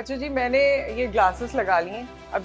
अच्छा जी, मैंने ये ग्लासेस लगा लिए हैं अब।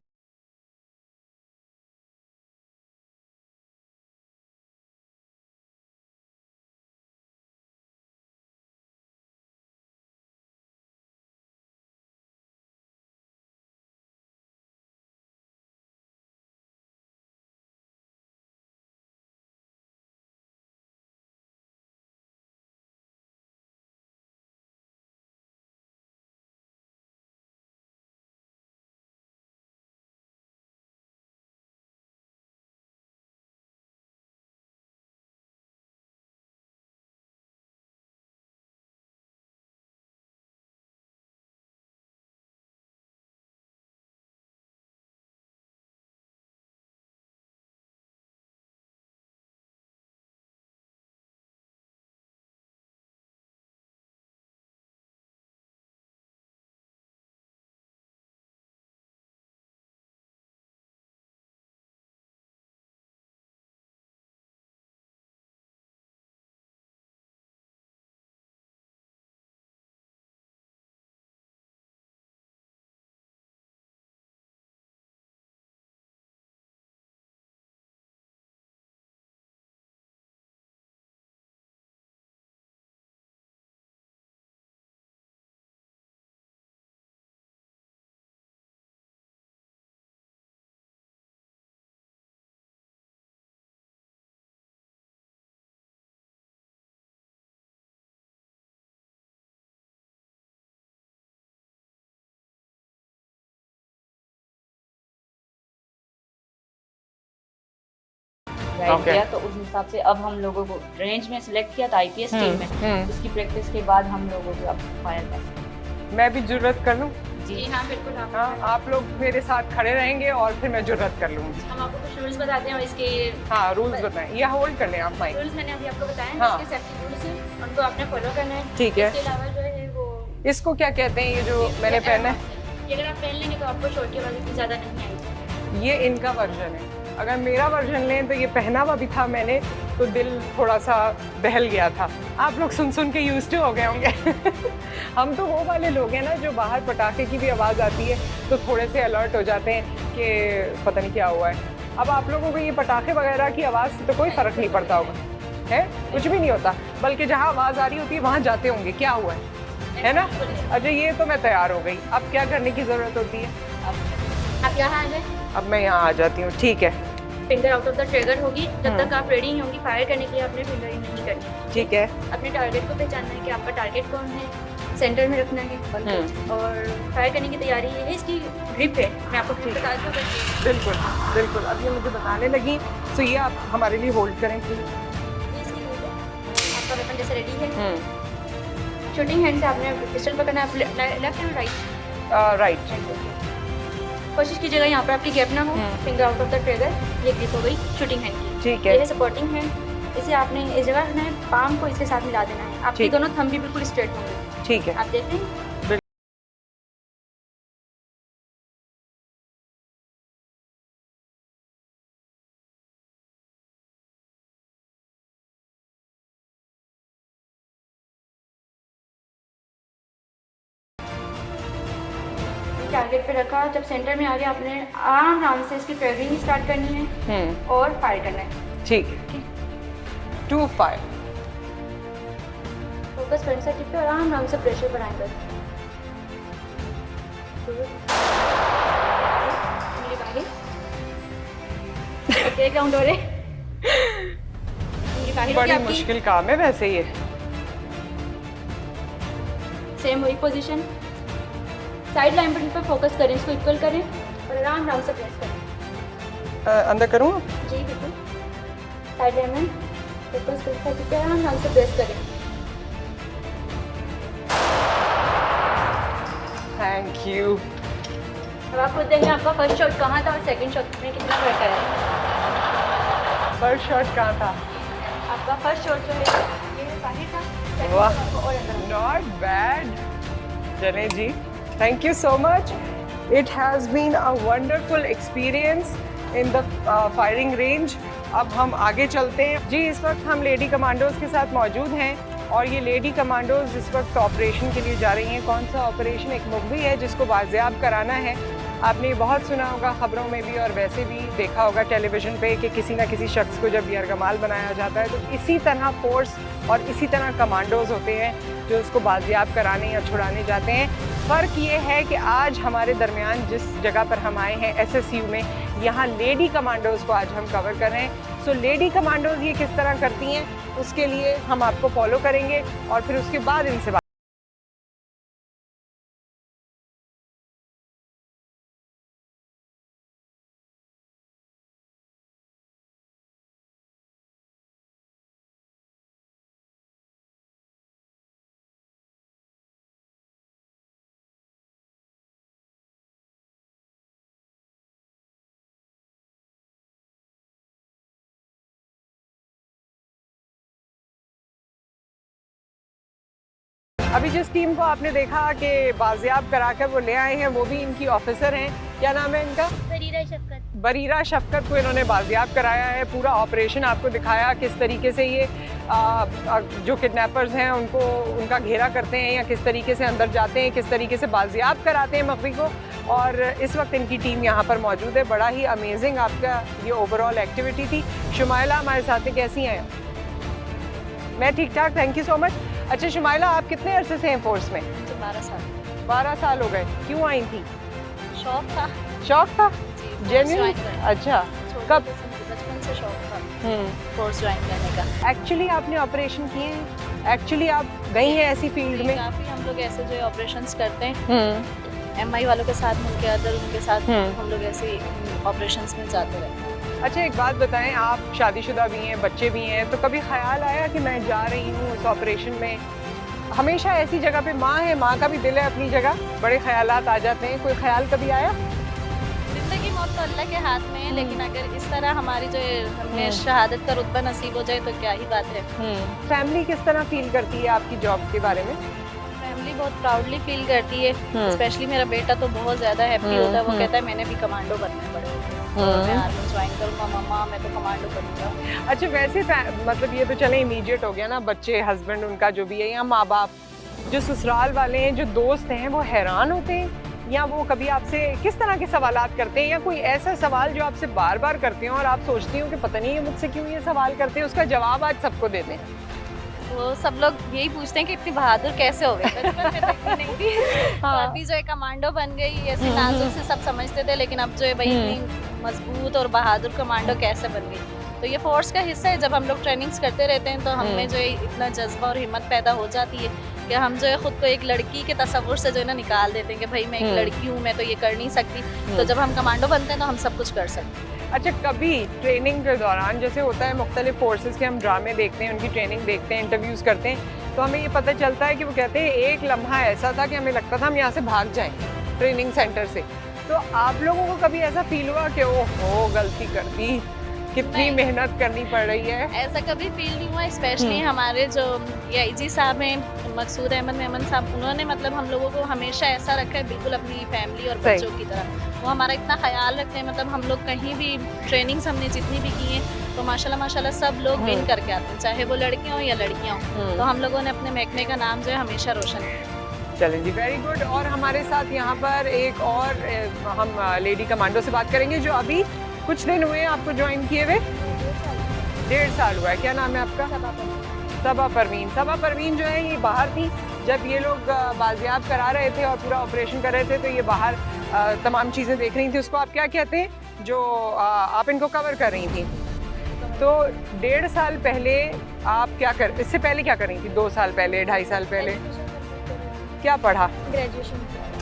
गाइड किया, तो उस हिसाब से अब हम लोगों को रेंज में सिलेक्ट किया था आईपीएस टीम में। उसकी प्रैक्टिस के बाद हम लोगों को अब फायर कर सकते। मैं भी जुर्रत कर लूँ? जी हाँ बिल्कुल। हाँ, आप लोग मेरे साथ खड़े रहेंगे और फिर मैं जुर्रत कर लूँगी। हम आपको कुछ रूल्स बताते हैं इसके। हाँ, रूल्स बताएं। ये होल्ड कर लें आप माइक। रूल्स मैंने अभी आपको बताए हैं, हाँ। इसके सेफ्टी रूल्स हैं, उनको आपने फॉलो करना है। ठीक है। इसके अलावा जो है वो इसको क्या कहते हैं, ये जो मैंने पहना है? ये अगर आप पहन लेंगे तो आपको शॉर्ट की आवाज़ इतनी ज़्यादा नहीं आएगी। ये इनका वर्जन है। अगर मेरा वर्जन लें तो ये पहनावा भी था मैंने, तो दिल थोड़ा सा बहल गया था। आप लोग सुन सुन के यूज्ड टू हो गए होंगे। हम तो वो वाले लोग हैं ना जो बाहर पटाखे की भी आवाज़ आती है तो थोड़े से अलर्ट हो जाते हैं कि पता नहीं क्या हुआ है। अब आप लोगों को ये पटाखे वगैरह की आवाज़ से तो कोई फ़र्क नहीं पड़ता होगा, है? कुछ भी नहीं होता, बल्कि जहाँ आवाज़ आ रही होती है वहाँ जाते होंगे क्या हुआ है ना? अच्छा, ये तो मैं तैयार हो गई। अब क्या करने की ज़रूरत होती है? आप यहाँ आ जाए। अब मैं यहाँ आ जाती हूँ, ठीक है। Finger out of the trigger होगी जब तक आप रेडी नहीं होंगी फायर करने के लिए, आपने फिंगरिंग नहीं करनी। ठीक है। अपने टारगेट को पहचानना है कि आपका टारगेट कौन है, सेंटर में रखना है और फायर करने की तैयारी ये है। इसकी ग्रिप है, मैं आपको ग्रिप बता दूँ। बिल्कुल बिल्कुल, अब ये मुझे बताने लगी, तो ये आप हमारे लिए होल्ड करें प्लीज। इसकी ग्रिप है, आपका वेपन जैसे रेडी है। शूटिंग हैंड से आपने पिस्टल पकड़ना है, लेफ्ट एंड राइट। राइट। कोशिश कीजिएगा यहाँ पर आपकी गैप ना हो। Finger out of the trigger, ये ग्रिप हो गई शूटिंग हैंड की। ठीक है। ये सपोर्टिंग हैंड, इसे आपने इस जगह रखना है, पाम को इसके साथ मिला देना है। आपके दोनों थंब भी बिल्कुल स्ट्रेट होंगे। ठीक है। आप देख रहे हैं? टारगेट पे रखा, जब सेंटर में आ गया आपने आराम से इसकी ट्रेवलिंग स्टार्ट करनी है और फायर करना है। ठीक है। 2 5 फोकस फ्रंट साइड पे, आराम से प्रेशर बढ़ाएं बस। ओके, काउंट हो रहे। बड़ी मुश्किल काम है वैसे ये। सेम वही पोजीशन, साइड लाइन पर फोकस करें, इसको इक्वल करें और आराम से प्रेस करें। अंदर करूँ? जी बिल्कुल। साइड लाइन में फोकस करके आराम से प्रेस करें। Thank you. अब आप खुद देखें आपका फर्स्ट शॉट कहाँ था और सेकंड शॉट में कितना फर्क है। फर्स्ट शॉट कहाँ था? आपका फर्स्ट शॉट जो है ये बाहर था, सेकंड वाह, शॉट आपको और अंदर। Not bad. चलें जी, thank you so much. It has been a wonderful experience in the firing range. अब हम आगे चलते हैं जी। इस वक्त हम लेडी कमांडोज के साथ मौजूद हैं और ये लेडी कमांडोज इस वक्त ऑपरेशन के लिए जा रही हैं। कौन सा ऑपरेशन? एक मुखबी है जिसको बाजियाब कराना है। आपने बहुत सुना होगा खबरों में भी और वैसे भी देखा होगा टेलीविज़न पे कि किसी ना किसी शख्स को जब यरगमाल बनाया जाता है तो इसी तरह फोर्स और इसी तरह कमांडोज होते हैं जो उसको बाजियाब कराने या छुड़ाने जाते हैं। फ़र्क ये है कि आज हमारे दरमियान जिस जगह पर हम आए हैं SSU में, यहाँ लेडी कमांडोज़ को आज हम कवर कर रहे हैं। सो लेडी कमांडोज़ ये किस तरह करती हैं उसके लिए हम आपको फॉलो करेंगे और फिर उसके बाद इनसे बात। अभी जिस टीम को आपने देखा कि बाजियाब कराकर वो ले आए हैं वो भी इनकी ऑफिसर हैं। क्या नाम है इनका? बरीरा शफकत। बरीरा शफकत को इन्होंने बाजियाब कराया है। पूरा ऑपरेशन आपको दिखाया किस तरीके से ये जो किडनैपर्स हैं उनको उनका घेरा करते हैं या किस तरीके से अंदर जाते हैं, किस तरीके से बाजियाब कराते हैं मकवी को। और इस वक्त इनकी टीम यहाँ पर मौजूद है। बड़ा ही अमेजिंग आपका ये ओवरऑल एक्टिविटी थी। शुमाइला हमारे साथ हैं, कैसी हैं? मैं ठीक ठाक, थैंक यू सो मच। अच्छा शुमाइला, आप कितने अरसे से हैं फोर्स में? 12 साल। 12 साल हो गए। क्यों आई थी? शौक था। शौक था? जेन्युइन? ज्वाइन करना। अच्छा, कब? बचपन से शौक था फोर्स ज्वाइन करने का। एक्चुअली आपने ऑपरेशन किए हैं? एक्चुअली आप गई हैं ऐसी फील्ड में? काफ़ी हम लोग ऐसे जो ऑपरेशंस करते हैं MI वालों के साथ मिलकर, अदर उनके साथ हम लोग ऐसे ऑपरेशंस में जाते रहते हैं। अच्छा एक बात बताएं, आप शादीशुदा भी हैं, बच्चे भी हैं, तो कभी ख्याल आया कि मैं जा रही हूँ इस ऑपरेशन में? हमेशा ऐसी जगह पे माँ है, माँ का भी दिल है अपनी जगह, बड़े ख्यालात आ जाते हैं। कोई ख्याल कभी आया? जिंदगी मौत तो अल्लाह के हाथ में है, लेकिन अगर इस तरह हमारी जो हमें शहादत का रुतबा नसीब हो जाए तो क्या ही बात है। फैमिली किस तरह फील करती है आपकी जॉब के बारे में? फैमिली बहुत प्राउडली फील करती है। स्पेशली मेरा बेटा तो बहुत ज़्यादा हैप्पी होता है। वो कहता है मैंने भी कमांडो बनना पड़ेगा, मैं आर्मी ज्वाइन करूँगा, मम्मा मैं तो कमांडो बनूंगा। अच्छा वैसे मतलब ये तो चले इमीडिएट हो गया ना, बच्चे, हस्बैंड उनका जो भी है, या माँ बाप, जो ससुराल वाले हैं, जो दोस्त हैं, वो हैरान होते हैं या वो कभी आपसे किस तरह के सवालात करते हैं, या कोई ऐसा सवाल जो आपसे बार बार करते हैं और आप सोचती हो कि पता नहीं है मुझसे क्यों ये सवाल करते हैं, उसका जवाब आज सबको देते हैं? वो सब लोग यही पूछते हैं कि इतनी बहादुर कैसे हो गई। बचपन में तो नहीं थी। तो अभी जो है कमांडो बन गई, ऐसे नाजुक से सब समझते थे, लेकिन अब जो है भाई इतनी मजबूत और बहादुर कमांडो कैसे बन गई। तो ये फोर्स का हिस्सा है। जब हम लोग ट्रेनिंग्स करते रहते हैं तो हमें जो है इतना जज्बा और हिम्मत पैदा हो जाती है कि हम जो है खुद को एक लड़की के तस्वुर से जो है ना निकाल देते हैं कि भाई मैं एक लड़की हूँ, मैं तो ये कर नहीं सकती। तो जब हम कमांडो बनते हैं तो हम सब कुछ कर सकते हैं। अच्छा कभी ट्रेनिंग के दौरान, जैसे होता है मुख्तलिफ फोर्सेस के हम ड्रामे देखते हैं, उनकी ट्रेनिंग देखते हैं, इंटरव्यूज़ करते हैं, तो हमें ये पता चलता है कि वो कहते हैं एक लम्हा ऐसा था कि हमें लगता था हम यहाँ से भाग जाएं ट्रेनिंग सेंटर से। तो आप लोगों को कभी ऐसा फील हुआ कि ओहो गलती कर दी, कितनी मेहनत करनी पड़ रही है? ऐसा कभी फील नहीं हुआ। स्पेशली हमारे जो AIG साहब हैं, मकसूद अहमद मेमन साहब, उन्होंने मतलब हम लोगों को हमेशा ऐसा रखा है बिल्कुल अपनी फैमिली और बच्चों की तरह। वो हमारा इतना ख्याल रखते हैं। मतलब हम लोग कहीं भी ट्रेनिंग्स हमने जितनी भी की हैं तो माशाल्लाह माशाल्लाह सब लोग विन करके आते हैं, चाहे वो लड़कियाँ हों या लड़कियाँ हों। तो हम लोगों ने अपने महकमे का नाम जो है हमेशा रोशन किया। चलें जी, वेरी गुड। और हमारे साथ यहाँ पर एक और हम लेडी कमांडो से बात करेंगे जो अभी कुछ दिन हुए आपको ज्वाइन किए हुए। 1.5 साल हुआ है। क्या नाम है आपका? सबा परवीन। सबा परवीन जो है ये बाहर थी जब ये लोग बाजियाब करा रहे थे और पूरा ऑपरेशन कर रहे थे, तो ये बाहर तमाम चीज़ें देख रही थी। उसको आप क्या कहते हैं जो आप इनको कवर कर रही थी? तो 1.5 साल पहले आप क्या कर, इससे पहले क्या कर रही थी? 2 साल पहले, 2.5 साल पहले क्या पढ़ा?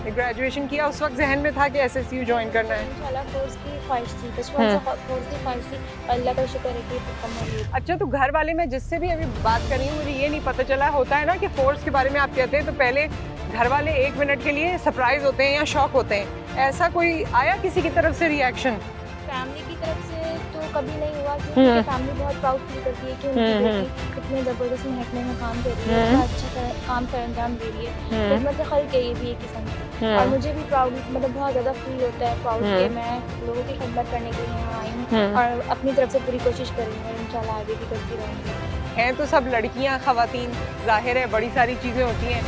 ग्रेजुएशन किया। उस वक्त जहन में था कि SSU ज्वाइन करना है? इंशाल्लाह फोर्स की ख्वाहिश थी, बचपन से फोर्स की ख्वाहिश थी। अल्लाह का शुक्र है कि मुकम्मल हुई। अच्छा, तो घर वाले, मैं जिससे भी अभी बात कर रही हूँ, मुझे ये नहीं पता चला, होता है ना कि फोर्स के बारे में आप कहते हैं तो पहले घर वाले 1 मिनट के लिए सरप्राइज होते हैं या शॉक होते हैं, ऐसा कोई आया किसी की तरफ से रिएक्शन? फैमिली की तरफ से तो कभी नहीं हुआ, क्योंकि फैमिली बहुत प्राउड फील करती है कि उनकी बेटी इतने ज़बरदस्त महकमे में काम कर रही है, इतना अच्छा काम सर अंजाम दे रही है। खिदमत खल्क़ है ये भी एक किस्म की। और मुझे भी प्राउड, मतलब बहुत ज़्यादा फील होता है प्राउड कि मैं लोगों की खिदमत करने के लिए यहाँ आई हूँ और अपनी तरफ से पूरी कोशिश कर रही हूँ और इंशाल्लाह आगे भी करती रहूँगी। हैं तो सब लड़कियां, ख़वातीन, ज़ाहिर है बड़ी सारी चीज़ें होती हैं।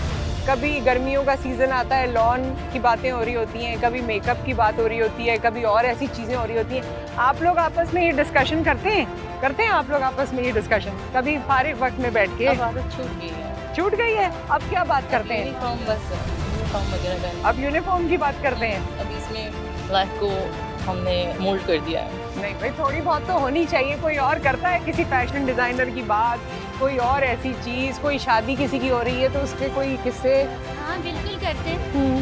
कभी गर्मियों का सीज़न आता है, लॉन की बातें हो रही होती हैं, कभी मेकअप की बात हो रही होती है, कभी और ऐसी चीज़ें हो रही होती हैं। आप लोग आपस में ये डिस्कशन करते हैं आप लोग आपस में ये डिस्कशन कभी फारिग वक्त में बैठ के? अब आदत छूट गई है। छूट गई है, अब क्या बात करते हैं? यूनिफॉर्म, बस यूनिफॉर्म वगैरह का। अब यूनिफॉर्म की बात करते हैं। अब इसमें लाइफ को हमने मोल्ड कर दिया है। नहीं भाई, थोड़ी बहुत तो होनी चाहिए। कोई और करता है किसी फैशन डिज़ाइनर की बात, कोई और ऐसी चीज़, कोई शादी किसी की हो रही है तो उसके कोई किस्से? हाँ बिल्कुल करते हैं।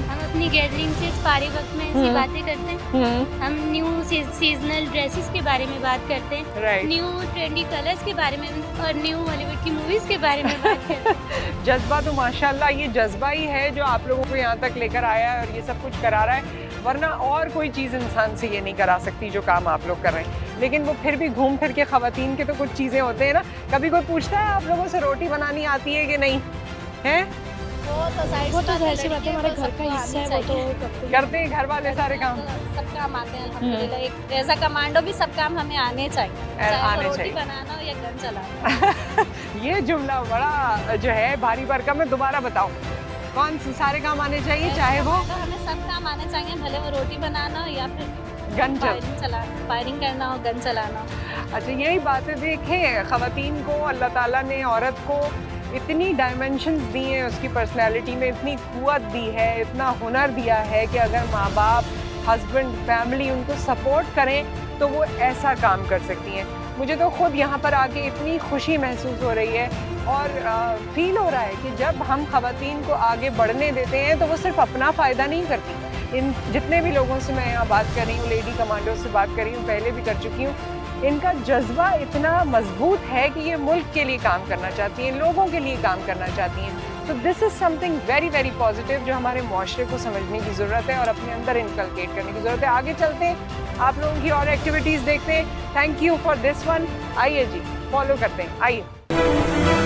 हम अपनी गैदरिंग से फारिग वक्त में ऐसी बातें करते हैं। हम न्यू सीजनल ड्रेसेस के बारे में बात करते हैं, राइट। न्यू ट्रेंडी कलर्स के बारे में और न्यू बॉलीवुड की मूवीज के बारे में बात करते हैं। जज्बा तो माशाल्लाह ये जज्बा ही है जो आप लोगों को यहाँ तक लेकर आया है और ये सब कुछ करा रहा है, वरना और कोई चीज़ इंसान से ये नहीं करा सकती जो काम आप लोग कर रहे हैं। लेकिन वो फिर भी घूम फिर के ख़वातीन के तो कुछ चीज़ें होते हैं ना। कभी कोई पूछता है आप लोगों से रोटी बनानी आती है कि नहीं है? वो तो जाहिर सी बात है, हमारे घर का हिस्सा है, वो तो करते हैं घर वाले सारे काम। सब काम आते हैं अल्हम्दुलिल्लाह। एक एज अ कमांडो भी सब काम हमें आने चाहिए, चाहे आने वो रोटी चाहिए। बनाना हो या गन चलाना। ये जुमला बड़ा जो है भारी भरकम है, दोबारा बताओ। कौन से सारे काम आने चाहिए, चाहे वो तो हमें सब काम आने चाहिए, भले वो रोटी बनाना हो या फिर गन फायरिंग करना हो, गन चलाना हो। अच्छा, यही बातें देखें, ख़वातीन को अल्लाह ताला ने, औरत को इतनी डायमेंशंस दी हैं, उसकी पर्सनैलिटी में इतनी क़ुव्वत दी है, इतना हुनर दिया है कि अगर माँ बाप, हस्बैंड, फैमिली उनको सपोर्ट करें तो वो ऐसा काम कर सकती हैं। मुझे तो खुद यहाँ पर आके इतनी खुशी महसूस हो रही है और फील हो रहा है कि जब हम ख़वातीन को आगे बढ़ने देते हैं तो वो सिर्फ अपना फ़ायदा नहीं करती। इन जितने भी लोगों से मैं यहाँ बात कर रही हूँ, लेडी कमांडो से बात कर रही हूँ, पहले भी कर चुकी हूँ, इनका जज्बा इतना मजबूत है कि ये मुल्क के लिए काम करना चाहती हैं, लोगों के लिए काम करना चाहती हैं। तो this is something very very positive जो हमारे माशरे को समझने की ज़रूरत है और अपने अंदर इनकलकेट करने की ज़रूरत है। आगे चलते हैं, आप लोगों की और एक्टिविटीज़ देखते हैं। Thank you for this one. आइए जी, फॉलो करते हैं, आइए।